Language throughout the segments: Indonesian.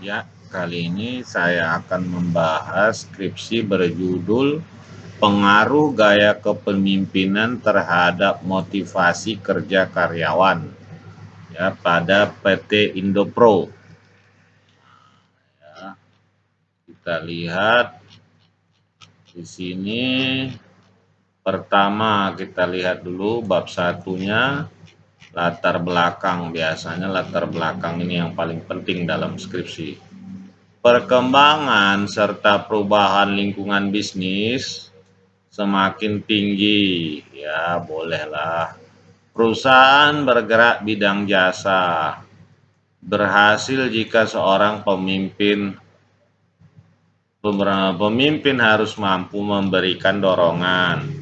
Ya, kali ini saya akan membahas skripsi berjudul Pengaruh Gaya Kepemimpinan Terhadap Motivasi Kerja Karyawan ya pada PT Indopro. Ya, kita lihat di sini. Pertama kita lihat dulu bab satunya, latar belakang. Biasanya latar belakang ini yang paling penting dalam skripsi. Perkembangan serta perubahan lingkungan bisnis semakin tinggi, ya bolehlah. Perusahaan bergerak bidang jasa. Berhasil jika seorang pemimpin harus mampu memberikan dorongan.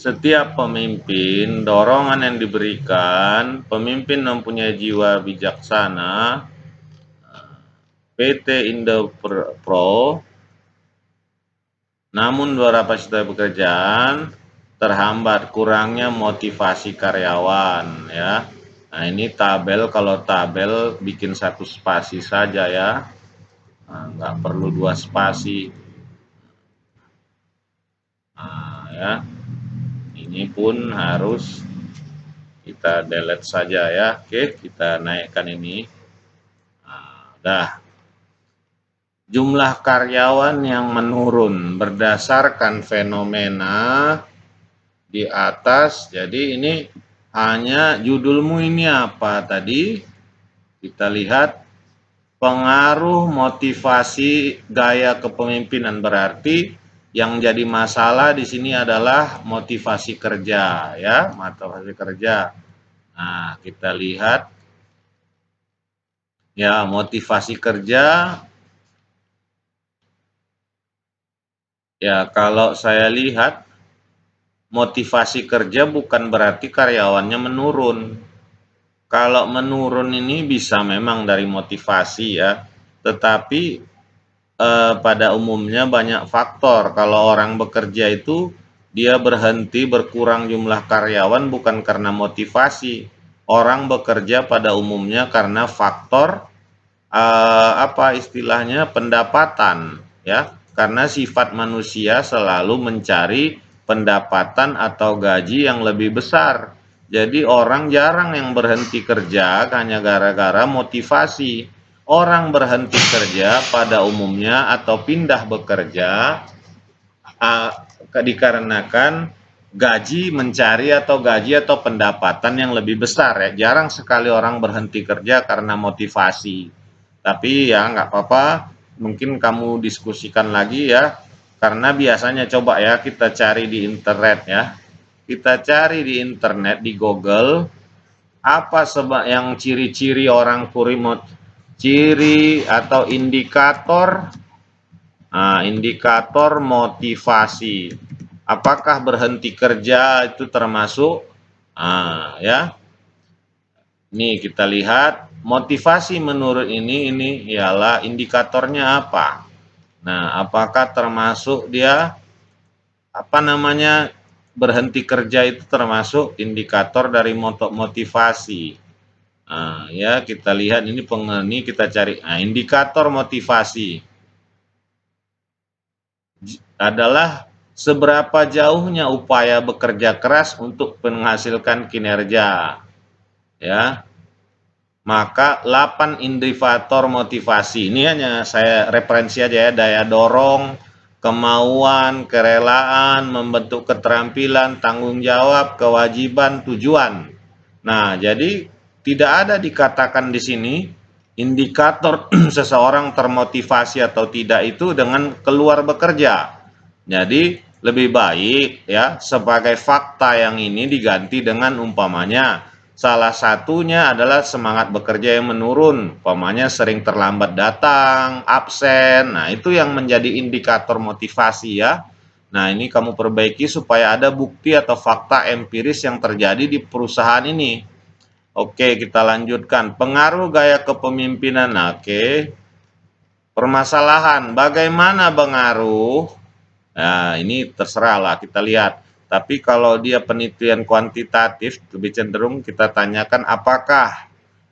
Setiap pemimpin, dorongan yang diberikan, pemimpin mempunyai jiwa bijaksana. PT Indopro, namun beberapa sektor pekerjaan terhambat kurangnya motivasi karyawan ya. Nah ini tabel, kalau tabel bikin satu spasi saja ya, nah, nggak perlu dua spasi. Nah, ya ini pun harus kita delete saja ya. Oke, kita naikkan ini. Nah, dah. Jumlah karyawan yang menurun berdasarkan fenomena di atas. Jadi ini hanya judulmu ini apa tadi? Kita lihat pengaruh motivasi gaya kepemimpinan, berarti yang jadi masalah di sini adalah motivasi kerja ya, motivasi kerja. Nah, kita lihat ya motivasi kerja. Ya, kalau saya lihat motivasi kerja bukan berarti karyawannya menurun. Kalau menurun ini bisa memang dari motivasi ya, tetapi pada umumnya banyak faktor. Kalau orang bekerja itu dia berhenti berkurang jumlah karyawan bukan karena motivasi. Orang bekerja pada umumnya karena faktor apa istilahnya pendapatan ya, karena sifat manusia selalu mencari pendapatan atau gaji yang lebih besar. Jadi orang jarang yang berhenti kerja hanya gara-gara motivasi. Orang berhenti kerja pada umumnya atau pindah bekerja dikarenakan gaji atau pendapatan yang lebih besar ya. Jarang sekali orang berhenti kerja karena motivasi. Tapi ya nggak apa-apa, mungkin kamu diskusikan lagi ya. Karena biasanya coba ya kita cari di internet ya. Kita cari di internet di Google apa sebab yang ciri-ciri orang kurimot, ciri atau indikator. Nah, indikator motivasi. Apakah berhenti kerja itu termasuk? Nah, ya. Nih kita lihat motivasi menurut ini ialah indikatornya apa? Nah, apakah termasuk dia apa namanya berhenti kerja itu termasuk indikator dari motivasi? Nah, ya kita lihat ini kita cari. Nah, indikator motivasi adalah seberapa jauhnya upaya bekerja keras untuk menghasilkan kinerja. Ya. Maka 8 indikator motivasi. Ini hanya saya referensi aja ya, daya dorong, kemauan, kerelaan, membentuk keterampilan, tanggung jawab, kewajiban, tujuan. Nah, jadi tidak ada dikatakan di sini indikator seseorang termotivasi atau tidak itu dengan keluar bekerja. Jadi lebih baik ya sebagai fakta yang ini diganti dengan umpamanya salah satunya adalah semangat bekerja yang menurun, umpamanya sering terlambat datang, absen. Nah, itu yang menjadi indikator motivasi ya. Nah, ini kamu perbaiki supaya ada bukti atau fakta empiris yang terjadi di perusahaan ini. Oke, kita lanjutkan. Pengaruh gaya kepemimpinan. Oke. Permasalahan, bagaimana pengaruh? Nah, ini terserah lah kita lihat. Tapi kalau dia penelitian kuantitatif, lebih cenderung kita tanyakan apakah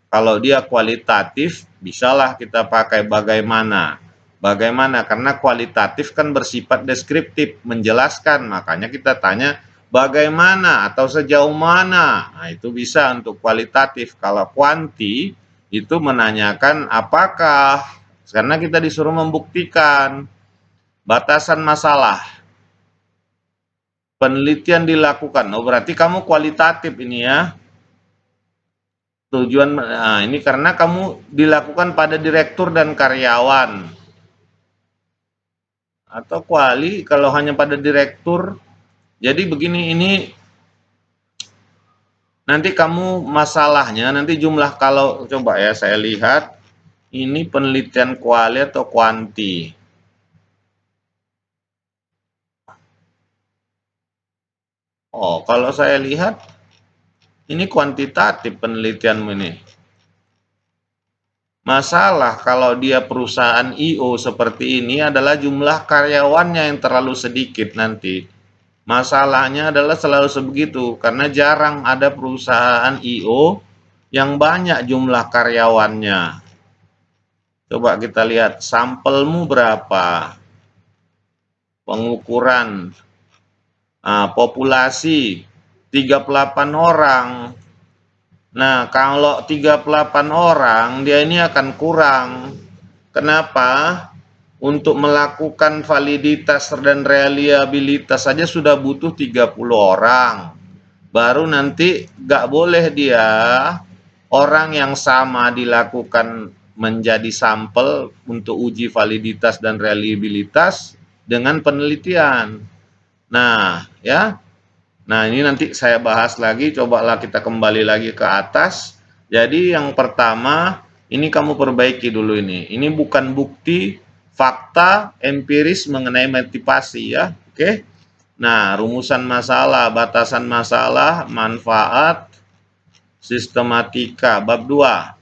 Kalau dia kualitatif, bisalah kita pakai bagaimana. Bagaimana? Karena kualitatif kan bersifat deskriptif, menjelaskan. Makanya kita tanya bagaimana atau sejauh mana. Nah, itu bisa untuk kualitatif. Kalau kuanti, itu menanyakan apakah. Karena kita disuruh membuktikan batasan masalah. Penelitian dilakukan. Oh, berarti kamu kualitatif ini ya. Tujuan, nah ini karena kamu dilakukan pada direktur dan karyawan. Atau kuali kalau hanya pada direktur. Jadi begini, ini nanti kamu masalahnya, nanti jumlah, kalau coba ya saya lihat, ini penelitian kuali atau kuanti. Oh, kalau saya lihat, ini kuantitatif penelitianmu ini. Masalah kalau dia perusahaan IO seperti ini adalah jumlah karyawannya yang terlalu sedikit nanti. Masalahnya adalah selalu sebegitu, karena jarang ada perusahaan IO yang banyak jumlah karyawannya. Coba kita lihat, sampelmu berapa? Pengukuran populasi 38 orang. Nah, kalau 38 orang, dia ini akan kurang. Kenapa? Untuk melakukan validitas dan reliabilitas saja sudah butuh 30 orang. Baru nanti nggak boleh dia orang yang sama dilakukan menjadi sampel untuk uji validitas dan reliabilitas dengan penelitian. Nah, ya. Nah, ini nanti saya bahas lagi, cobalah kita kembali lagi ke atas. Jadi yang pertama, ini kamu perbaiki dulu ini. Ini bukan bukti, fakta, empiris mengenai motivasi ya. Oke. Nah, rumusan masalah, batasan masalah, manfaat, sistematika, bab 2.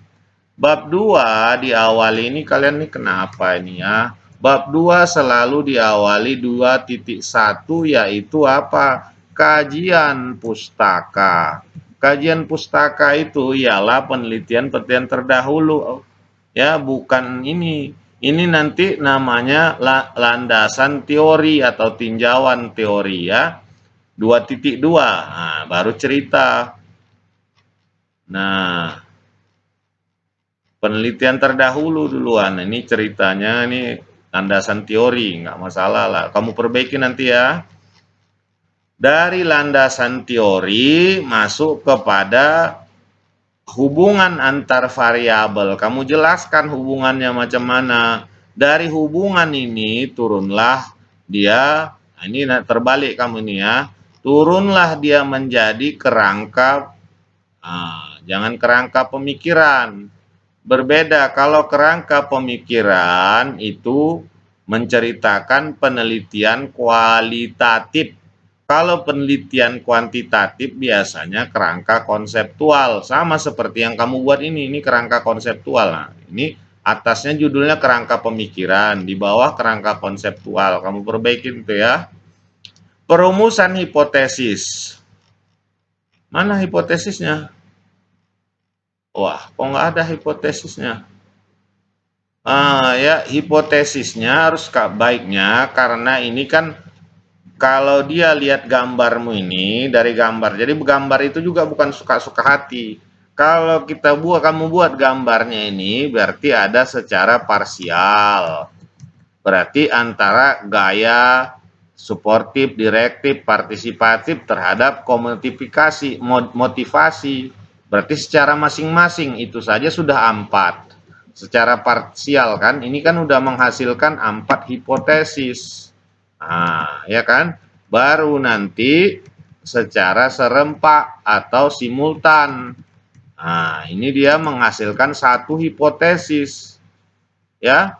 Bab 2 diawali ini, kalian nih kenapa ini ya? Bab 2 selalu diawali 2.1, yaitu apa? Kajian pustaka. Kajian pustaka itu ialah penelitian-penelitian terdahulu. Ya, bukan ini. Ini nanti namanya landasan teori atau tinjauan teori ya. 2.2. Nah, baru cerita. Nah, penelitian terdahulu duluan. Ini ceritanya, ini landasan teori, nggak masalah lah. Kamu perbaiki nanti ya. Dari landasan teori masuk kepada hubungan antar variabel. Kamu jelaskan hubungannya macam mana. Dari hubungan ini turunlah dia, nah ini terbalik kamu ini ya. Turunlah dia menjadi kerangka, jangan kerangka pemikiran. Berbeda kalau kerangka pemikiran itu menceritakan penelitian kualitatif. Kalau penelitian kuantitatif biasanya kerangka konseptual, sama seperti yang kamu buat ini kerangka konseptual. Nah, ini atasnya judulnya kerangka pemikiran, di bawah kerangka konseptual. Kamu perbaikin itu ya. Perumusan hipotesis. Mana hipotesisnya? Wah, kok nggak ada hipotesisnya? Ya, hipotesisnya harus baiknya, karena ini kan kalau dia lihat gambarmu ini dari gambar. Jadi gambar itu juga bukan suka-suka hati. Kalau kamu buat gambarnya ini berarti ada secara parsial. Berarti antara gaya suportif, direktif, partisipatif terhadap motivasi. Berarti secara masing-masing itu saja sudah 4. Secara parsial kan, ini kan udah menghasilkan 4 hipotesis. Nah, ya kan? Baru nanti secara serempak atau simultan. Nah, ini dia menghasilkan 1 hipotesis. Ya,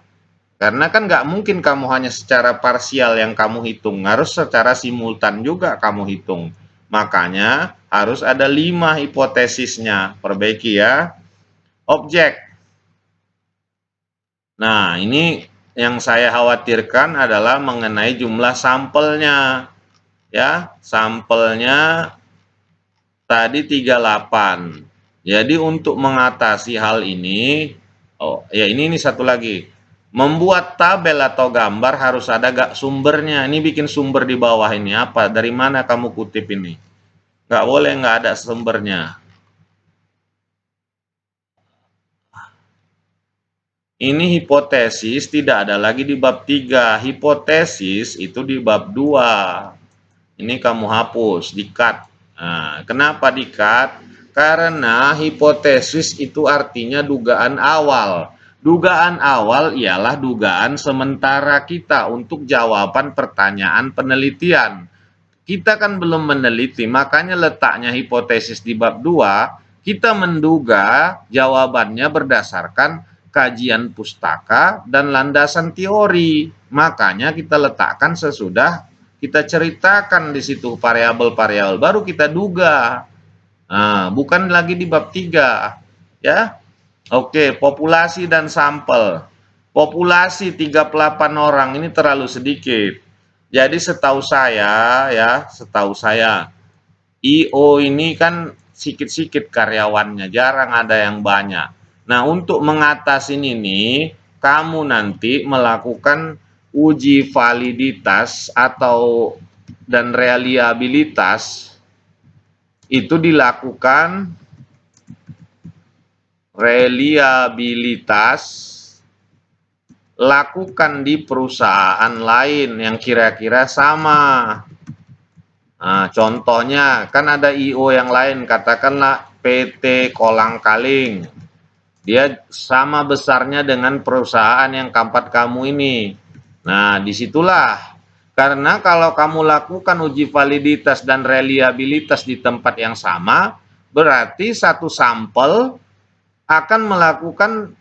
karena kan nggak mungkin kamu hanya secara parsial yang kamu hitung, harus secara simultan juga kamu hitung. Makanya harus ada 5 hipotesisnya. Perbaiki ya. Objek. Nah, ini yang saya khawatirkan adalah mengenai jumlah sampelnya. Ya, sampelnya tadi 38. Jadi untuk mengatasi hal ini, oh ya ini satu lagi. Membuat tabel atau gambar harus ada gak sumbernya. Ini bikin sumber di bawah ini apa? Dari mana kamu kutip ini? Nggak boleh nggak ada sumbernya. Ini hipotesis tidak ada lagi di bab 3. Hipotesis itu di bab 2. Ini kamu hapus, di-cut. Nah, kenapa di-cut? Karena hipotesis itu artinya dugaan awal. Dugaan awal ialah dugaan sementara kita untuk jawaban pertanyaan penelitian. Kita kan belum meneliti, makanya letaknya hipotesis di bab 2, kita menduga jawabannya berdasarkan kajian pustaka dan landasan teori. Makanya kita letakkan sesudah kita ceritakan di situ variabel-variabel, baru kita duga. Nah, bukan lagi di bab 3. Ya. Oke, populasi dan sampel. Populasi 38 orang ini terlalu sedikit. Jadi setahu saya ya, setahu saya IO ini kan sikit-sikit karyawannya, jarang ada yang banyak. Nah, untuk mengatasi ini, kamu nanti melakukan uji validitas atau dan reliabilitas itu dilakukan lakukan di perusahaan lain yang kira-kira sama. Nah, contohnya kan ada IO yang lain, katakanlah PT Kolang Kaling. Dia sama besarnya dengan perusahaan yang keempat kamu ini. Nah, disitulah. Karena kalau kamu lakukan uji validitas dan reliabilitas di tempat yang sama, berarti satu sampel akan melakukan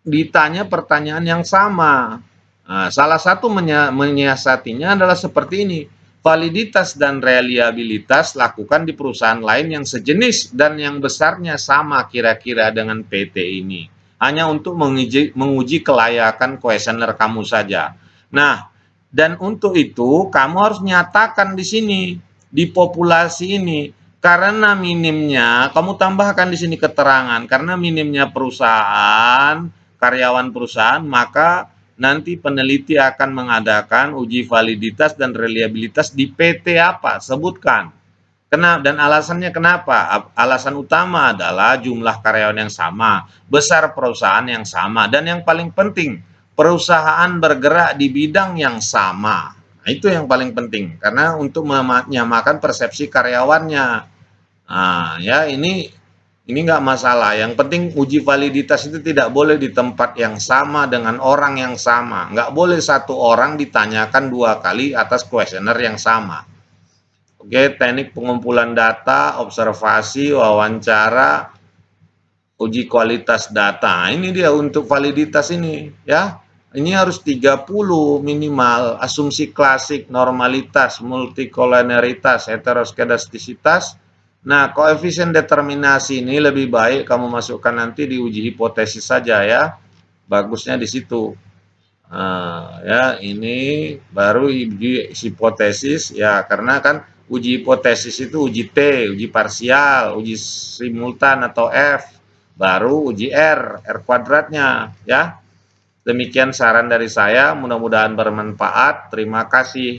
ditanya pertanyaan yang sama. Nah, salah satu menyiasatinya adalah seperti ini. Validitas dan reliabilitas lakukan di perusahaan lain yang sejenis dan yang besarnya sama kira-kira dengan PT ini. Hanya untuk menguji kelayakan kuesioner kamu saja. Nah, dan untuk itu kamu harus nyatakan di sini, di populasi ini, karena minimnya, kamu tambahkan di sini keterangan, karena minimnya perusahaan, karyawan perusahaan, maka nanti peneliti akan mengadakan uji validitas dan reliabilitas di PT apa? Sebutkan. Dan alasannya kenapa? Alasan utama adalah jumlah karyawan yang sama, besar perusahaan yang sama, dan yang paling penting, perusahaan bergerak di bidang yang sama. Nah, itu yang paling penting, karena untuk menyamakan persepsi karyawannya. Nah, ya ini nggak masalah. Yang penting uji validitas itu tidak boleh di tempat yang sama dengan orang yang sama. Nggak boleh satu orang ditanyakan 2 kali atas kuesioner yang sama. Oke, teknik pengumpulan data, observasi, wawancara, uji kualitas data. Ini dia untuk validitas ini, ya. Ini harus 30 minimal, asumsi klasik, normalitas, multikolonialitas, heteroskedastisitas. Nah, koefisien determinasi ini lebih baik kamu masukkan nanti di uji hipotesis saja ya. Bagusnya di situ. Ya, ini baru uji hipotesis ya, karena kan uji hipotesis itu uji T, uji parsial, uji simultan atau F, baru uji R kuadratnya ya. Demikian saran dari saya, mudah-mudahan bermanfaat. Terima kasih.